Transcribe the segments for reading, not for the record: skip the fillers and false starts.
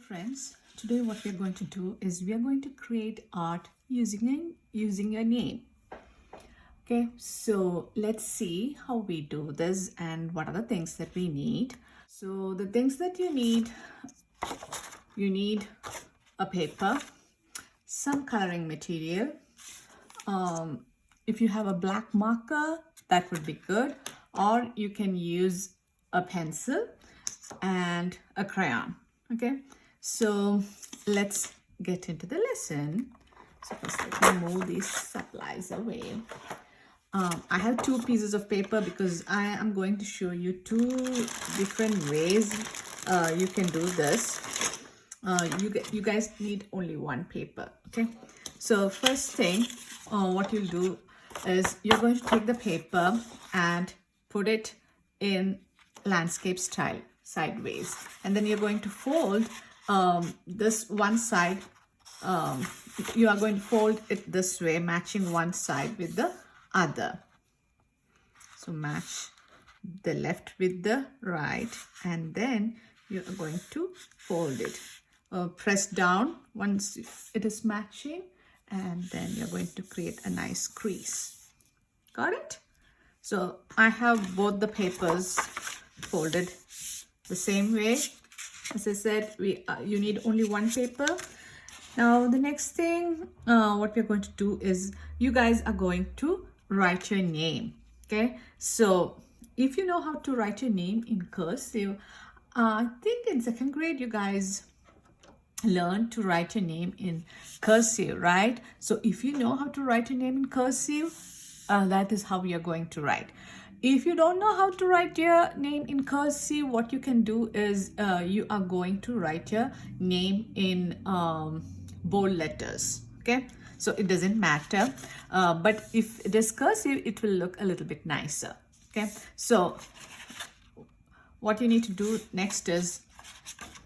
friends, today what we are going to do is we are going to create art using a name. Okay, so let's see how we do this and what are the things that we need. So the things that you need a paper, some coloring material. If you have a black marker, that would be good, or you can use a pencil and a crayon. Okay, so let's get into the lesson. So first let me move these supplies away. I have two pieces of paper because I am going to show you two different ways you can do this. You guys need only one paper. Okay, so first thing what you'll do is you're going to take the paper and put it in landscape style sideways, and then you're going to fold this one side. You are going to fold it this way, matching one side with the other. So match the left with the right, and then you are going to fold it. Press down once it is matching, and then you're going to create a nice crease. Got it? So I have both the papers folded the same way. As I said, you need only one paper. Now the next thing what we're going to do is you guys are going to write your name. Okay, so if you know how to write your name in cursive, I think in second grade you guys learn to write your name in cursive, right? So if you know how to write your name in cursive, that is how you're going to write. If you don't know how to write your name in cursive, what you can do is you are going to write your name in bold letters. Okay, so it doesn't matter, but if it is cursive, it will look a little bit nicer. Okay, so what you need to do next is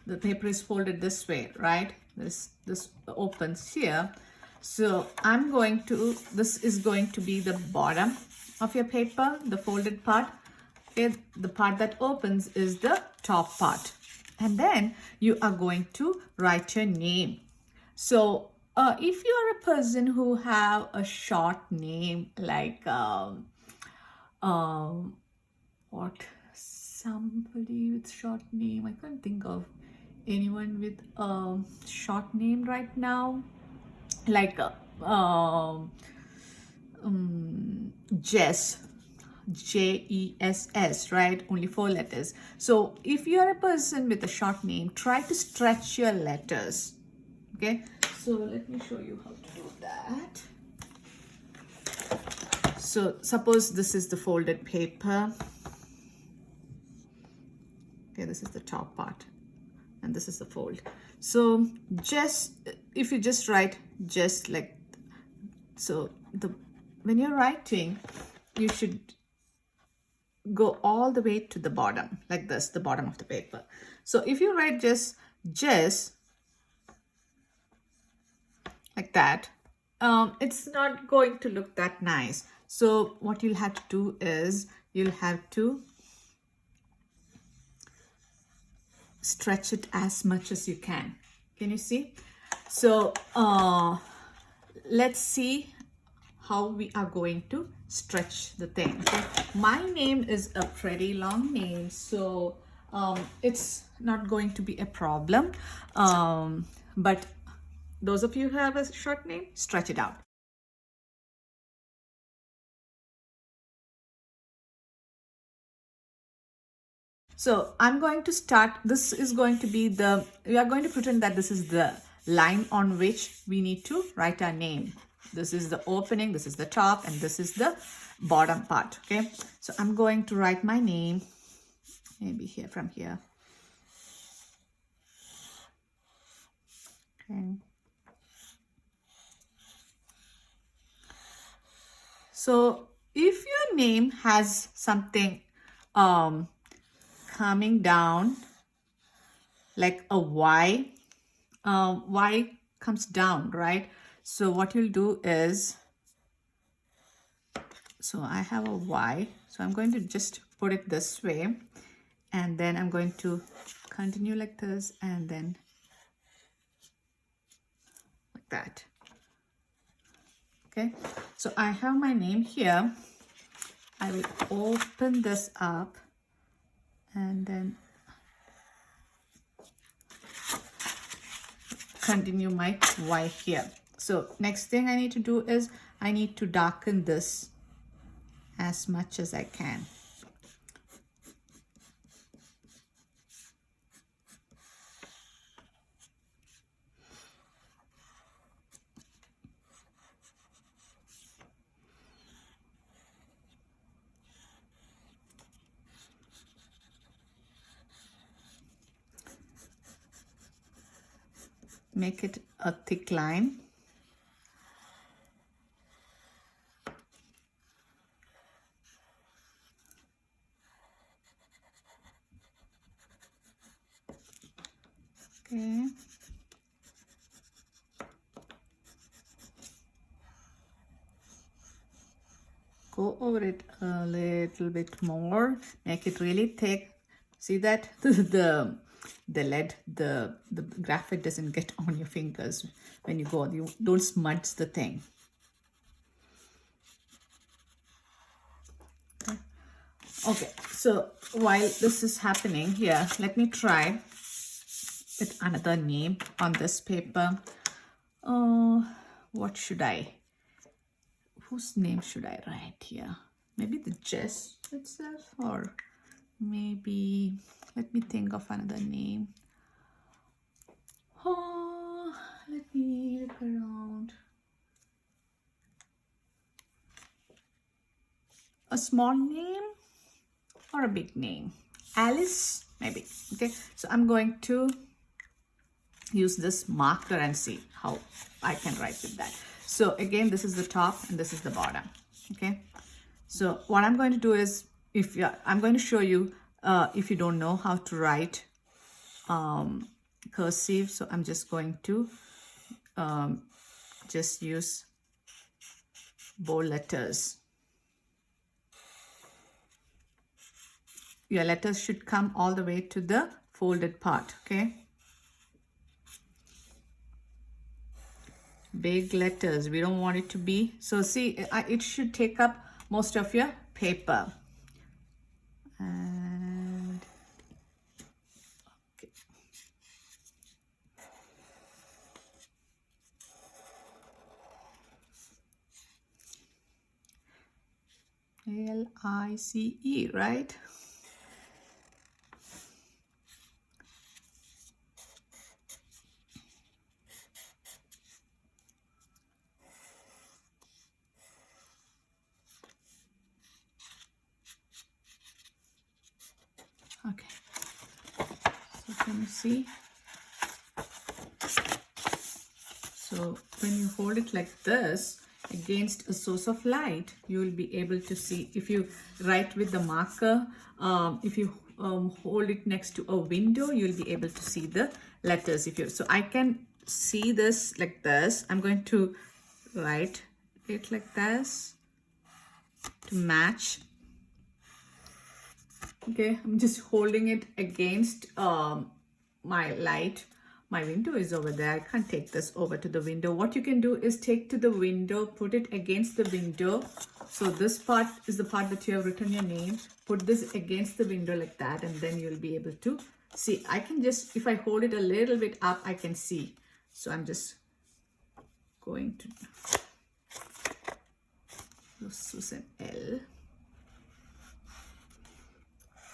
the paper is folded this way, right? This opens here. So this is going to be the bottom of your paper, the folded part. Okay, the part that opens is the top part. And then you are going to write your name. So if you are a person who have a short name, like somebody with short name, I can't think of anyone with a short name right now, like Jess, Jess, right? Only 4 letters. So if you are a person with a short name, try to stretch your letters. Okay, so let me show you how to do that. So suppose this is the folded paper. Okay, this is the top part, and this is the fold. So if you just write just like so, when you're writing, you should go all the way to the bottom, like this, the bottom of the paper. So if you write just like that, it's not going to look that nice. So what you'll have to do is you'll have to stretch it as much as you can. Can you see? So let's see how we are going to stretch the thing. Okay? My name is a pretty long name, so it's not going to be a problem, but those of you who have a short name, stretch it out. So I'm going to start. This is going to be we are going to pretend that this is the line on which we need to write our name. This is the opening, this is the top, and this is the bottom part. Okay, so I'm going to write my name maybe here, from here. Okay, so if your name has something coming down like a Y, Y comes down, right? So what you'll do is, so I have a Y, so I'm going to just put it this way, and then I'm going to continue like this, and then like that. Okay, so I have my name here. I will open this up and then continue my Y here. So next thing I need to do is I need to darken this as much as I can. Make it a thick line. Okay. Go over it a little bit more. Make it really thick. See that the graphite doesn't get on your fingers when you go. You don't smudge the thing. Okay, so while this is happening here, let me try with another name on this paper. What should I? Whose name should I write here? Maybe the Jess itself, or maybe, let me think of another name. Oh, let me look around. A small name or a big name? Alice, maybe. Okay, so I'm going to use this marker and see how I can write with that. So again, this is the top and this is the bottom. Okay, so what I'm going to do is, I'm going to show you if you don't know how to write cursive. So I'm just going to just use bold letters. Your letters should come all the way to the folded part. Okay, big letters, we don't want it to be, so see, it should take up most of your paper. And okay. L-I-C-E, right? Okay, so can you see? So when you hold it like this against a source of light, you will be able to see. If you write with the marker, if you hold it next to a window, you'll be able to see the letters. So I can see this like this. I'm going to write it like this to match. Okay, I'm just holding it against my light. My window is over there. I can't take this over to the window. What you can do is take to the window, put it against the window. So this part is the part that you have written your name. Put this against the window like that, and then you'll be able to see. I can just, if I hold it a little bit up, I can see. So I'm just going to use an L.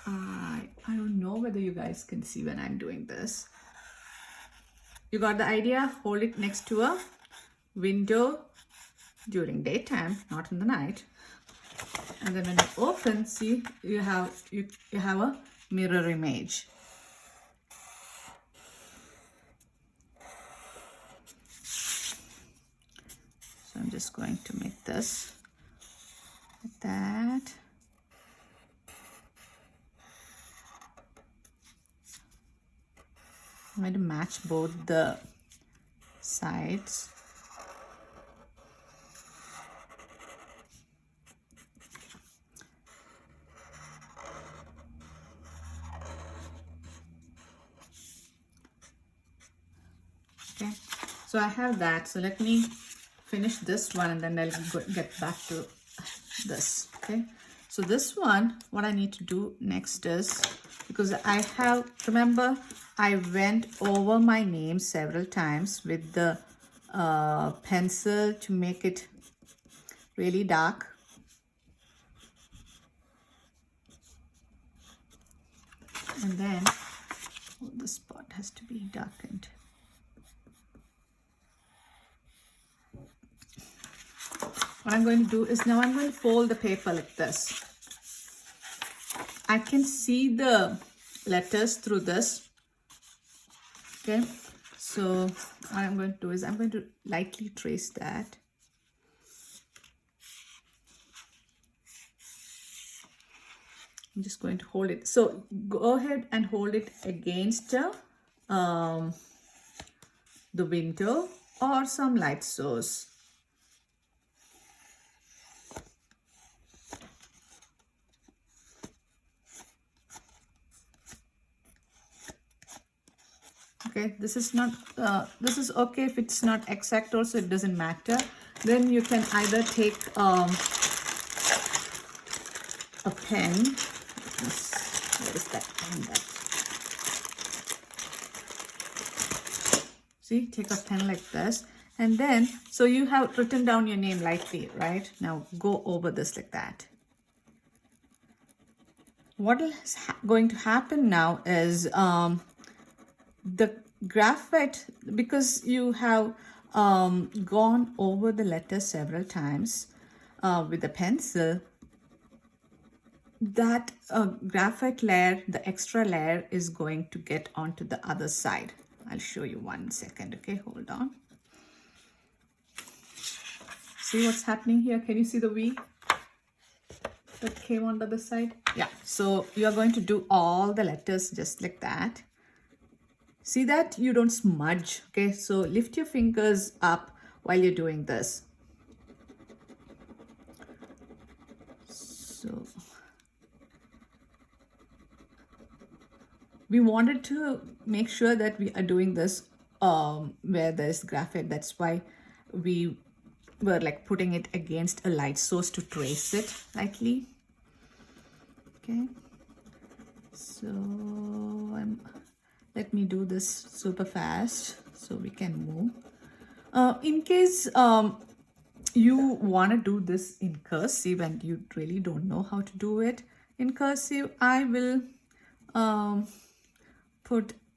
I don't know whether you guys can see when I'm doing this. You got the idea? Hold it next to a window during daytime, not in the night. And then when you open, see, you have a mirror image. So I'm just going to make this like that. I'm going to match both the sides. Okay, So I have that. So let me finish this one and then I'll get back to this. Okay. So this one, what I need to do next is, because I have, remember, I went over my name several times with the pencil to make it really dark. And then this part has to be darkened. What I'm going to do is now I'm going to fold the paper like this. I can see the letters through this. Okay, so what I'm going to do is I'm going to lightly trace that. I'm just going to hold it. So go ahead and hold it against the window or some light source. Okay, this is not, this is okay if it's not exact also, it doesn't matter. Then you can either take a pen. Where is that pen? See, take a pen like this. And then, so you have written down your name lightly, right? Now go over this like that. What is going to happen now is the graphite, because you have gone over the letter several times with the pencil, that graphite layer, the extra layer, is going to get onto the other side. I'll show you 1 second. Okay, hold on. See what's happening here? Can you see the V that came on the other side? Yeah, so you are going to do all the letters just like that. See that you don't smudge. Okay, so lift your fingers up while you're doing this. So we wanted to make sure that we are doing this where there's graphite. That's why we were like putting it against a light source to trace it lightly. Okay, so let me do this super fast so we can move. In case you want to do this in cursive and you really don't know how to do it in cursive, I will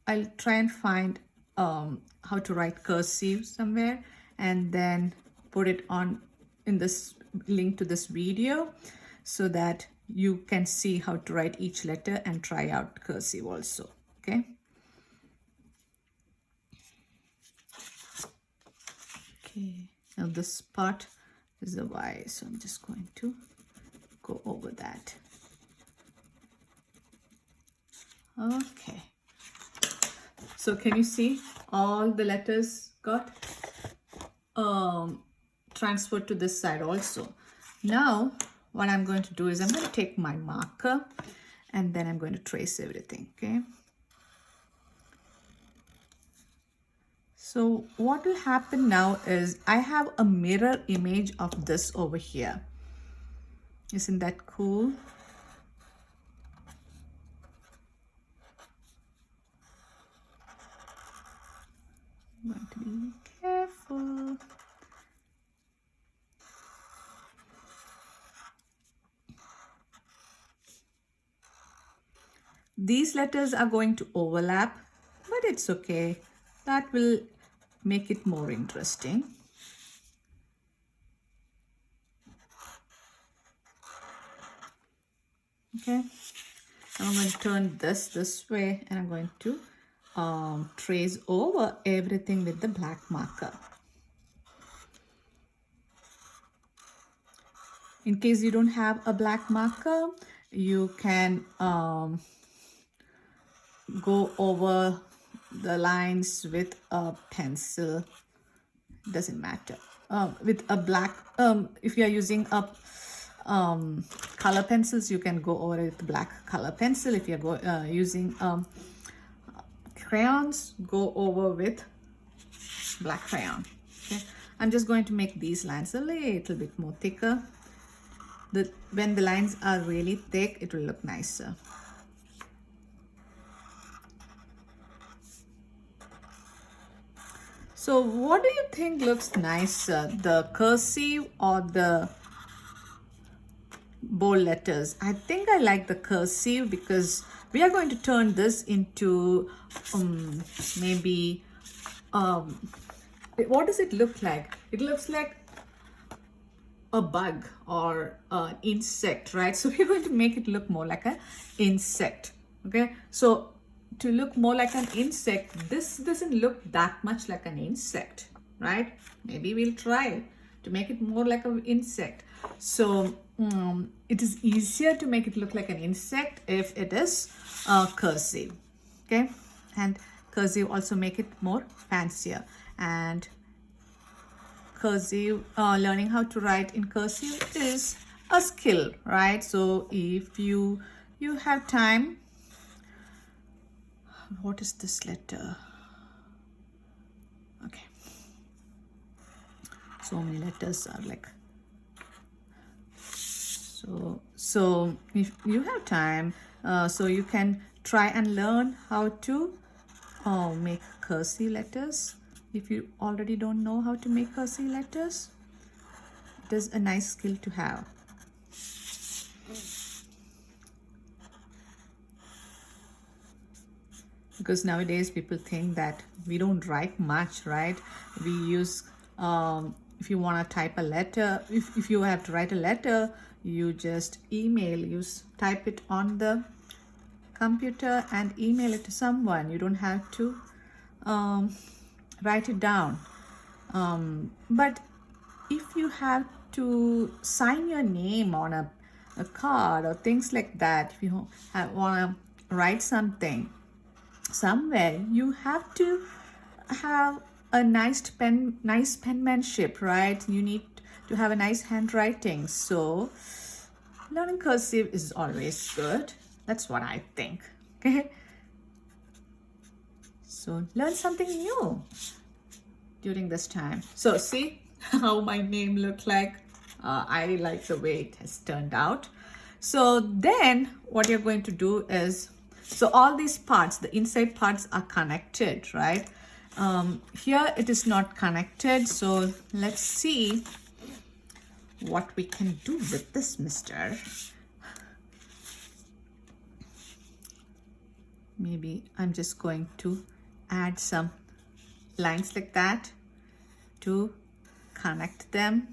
I'll try and find how to write cursive somewhere and then put it on in this link to this video so that you can see how to write each letter and try out cursive also. Okay. Okay, now this part is the Y, so I'm just going to go over that. Okay, so can you see all the letters got transferred to this side also? Now what I'm going to do is I'm going to take my marker and then I'm going to trace everything. Okay, so what will happen now is I have a mirror image of this over here. Isn't that cool? I'm going to be careful. These letters are going to overlap, but it's okay. That will make it more interesting. Okay, I'm going to turn this way and I'm going to trace over everything with the black marker. In case you don't have a black marker, you can go over the lines with a pencil. Doesn't matter. With a black, if you are using a color pencils, you can go over it with black color pencil. If you're using crayons, go over with black crayon. Okay, I'm just going to make these lines a little bit more thicker. When the lines are really thick, it will look nicer. So what do you think looks nicer, the cursive or the bold letters? I think I like the cursive because we are going to turn this into maybe what does it look like? It looks like a bug or an insect, right? So we're going to make it look more like an insect. Okay, so to look more like an insect, this doesn't look that much like an insect, right? Maybe we'll try to make it more like an insect. So it is easier to make it look like an insect if it is cursive. Okay, and cursive also make it more fancier. And cursive, learning how to write in cursive is a skill, right? So if you have time, what is this letter? Okay, so many letters are like, so if you have time, so you can try and learn how to make cursive letters. If you already don't know how to make cursive letters, it is a nice skill to have. Because nowadays people think that we don't write much, right? We use, if you want to type a letter, if you have to write a letter, you just type it on the computer and email it to someone. You don't have to write it down. But if you have to sign your name on a card or things like that, if you want to write something somewhere, you have to have a nice penmanship, right? You need to have a nice handwriting. So learning cursive is always good. That's what I think. Okay, so learn something new during this time. So see how my name looked like. I like the way it has turned out. So then what you're going to do is, so all these parts, the inside parts are connected, right? Here it is not connected. So let's see what we can do with this, mister. Maybe I'm just going to add some lines like that to connect them.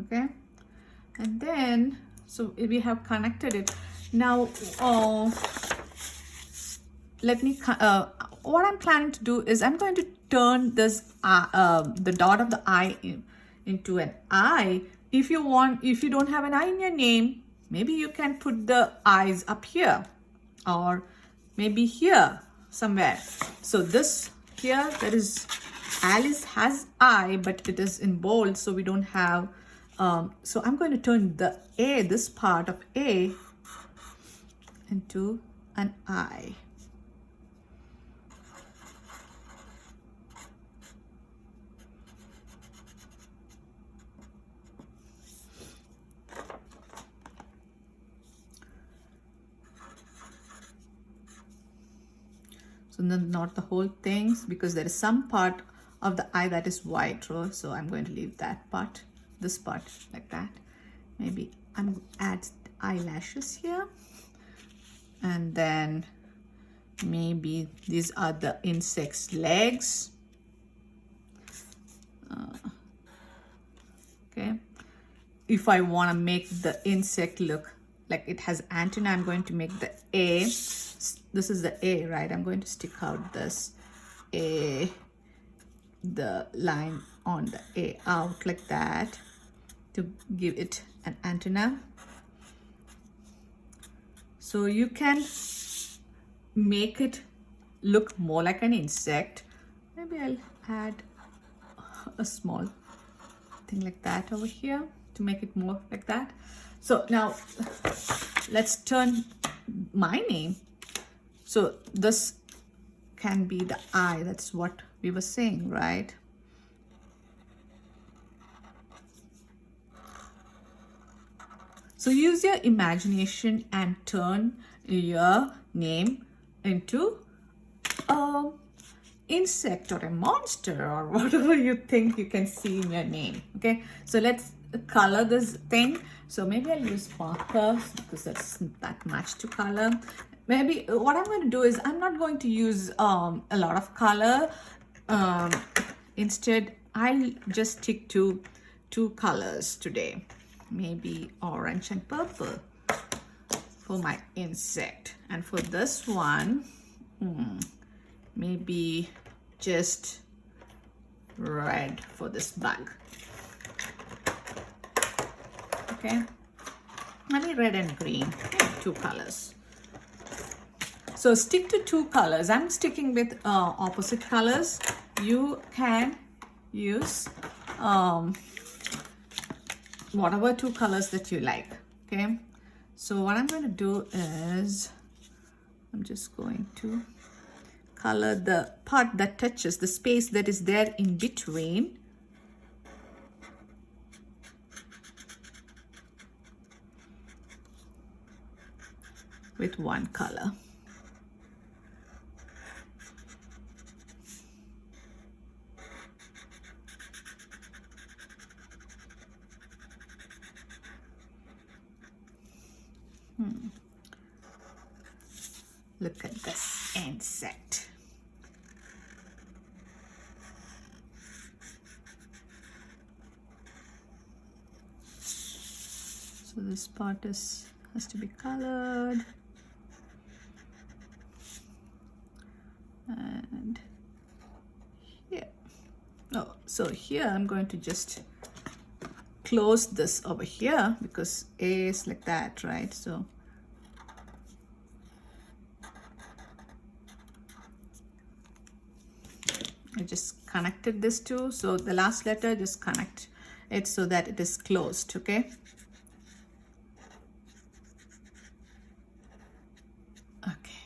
Okay, and then so we have connected it. Now let me what I'm planning to do is I'm going to turn this the dot of the I into an I. If you don't have an I in your name, maybe you can put the I's up here or maybe here somewhere. So this here, there is Alice has I, but it is in bold, so we don't have so I'm going to turn the A, this part of A, into an I. So not the whole thing, because there is some part of the eye that is white, so I'm going to leave that part, this part like that. Maybe I'm going to add eyelashes here, and then maybe these are the insect's legs. Okay, if I want to make the insect look like it has antenna, I'm going to make the A. This is the A, right? I'm going to stick out this A, the line on the A out like that to give it an antenna. So you can make it look more like an insect. Maybe I'll add a small thing like that over here. to make it more like that. So now let's turn my name. So this can be the I. That's what we were saying, right? So use your imagination and turn your name into a insect or a monster or whatever you think you can see in your name. Okay, so let's color this thing. So maybe I'll use markers because that's not that much to color. Maybe what I'm going to do is I'm not going to use a lot of color. Instead, I'll just stick to 2 colors today. Maybe orange and purple for my insect. And for this one, maybe just red for this bug. Okay, maybe red and green, 2 colors. So stick to 2 colors. I'm sticking with opposite colors. You can use whatever 2 colors that you like. Okay, so what I'm going to do is I'm just going to color the part that touches the space that is there in between. With 1 color. Look at this insect. So this part has to be colored. And here. Oh, so here I'm going to just close this over here because A is like that, right? So I just connected this two. So the last letter, just connect it so that it is closed, okay? Okay.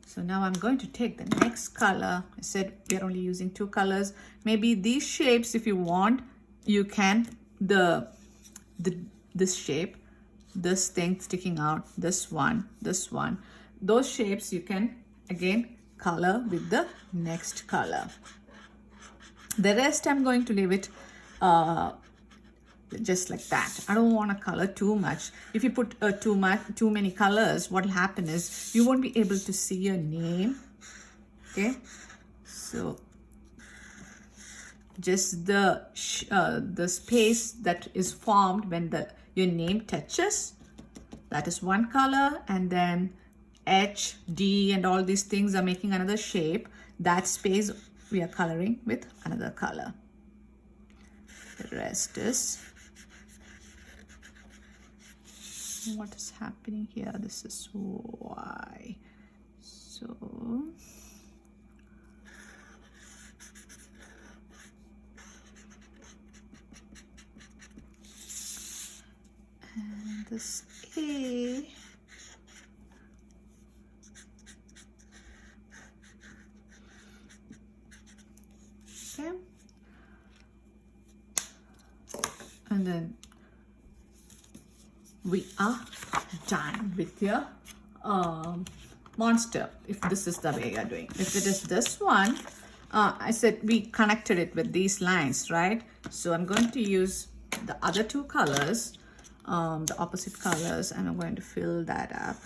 So now I'm going to take the next color. I said we're only using 2 colors. Maybe these shapes, if you want, you can, this shape, this thing sticking out, this one, those shapes you can again color with the next color. The rest I'm going to leave it just like that. I don't want to color too much. If you put too many colors, what will happen is you won't be able to see your name. Okay, so just the space that is formed when your name touches, that is 1 color, and then H, D, and all these things are making another shape. That space we are coloring with another color. The rest is, what is happening here? This is Y. So and this A, okay, and then we are done with your monster. If this is the way you're doing, if it is this one, I said we connected it with these lines, right? So I'm going to use the other 2 colors, the opposite colors, and I'm going to fill that up.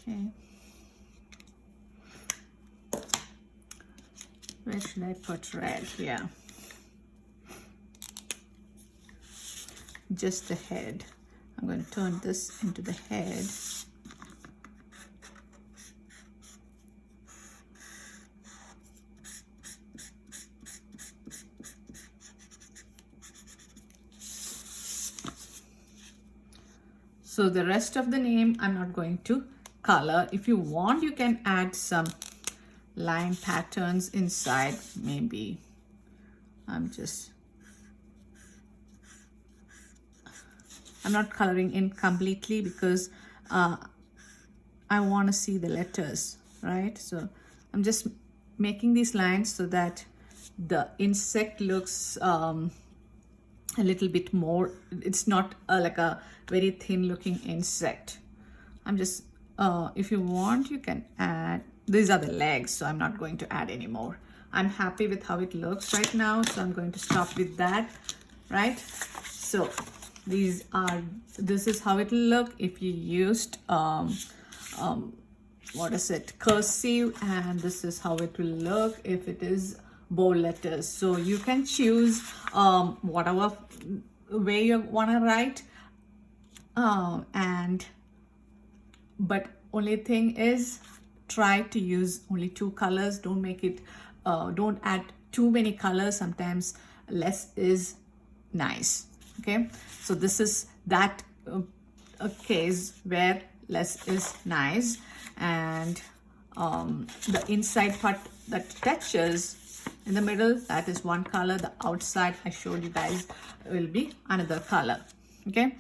Okay. Where should I put red? Yeah. just the head. I'm going to turn this into the head. So the rest of the name I'm not going to color. If you want, you can add some line patterns inside. Maybe I'm not coloring in completely because I want to see the letters, right? So I'm just making these lines so that the insect looks a little bit more, it's not like a very thin looking insect. I'm just, if you want, you can add, these are the legs, so I'm not going to add any more. I'm happy with how it looks right now, so I'm going to stop with that, right? So this is how it will look if you used cursive, and this is how it will look if it is bold letters. So you can choose whatever way you want to write, but only thing is, try to use only 2 colors. Don't make it don't add too many colors. Sometimes less is nice. Okay, so this is that a case where less is nice, and the inside part that touches in the middle, that is one color. The outside I showed you guys will be another color. Okay,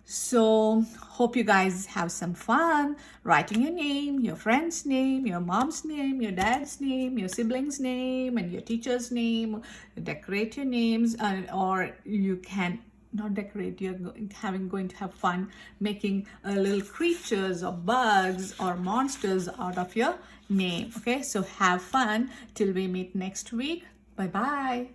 so hope you guys have some fun writing your name, your friend's name, your mom's name, your dad's name, your sibling's name, and your teacher's name. Decorate your names, or you can not decorate. You're going to have fun making little creatures or bugs or monsters out of your name. Okay, so have fun till we meet next week. Bye bye.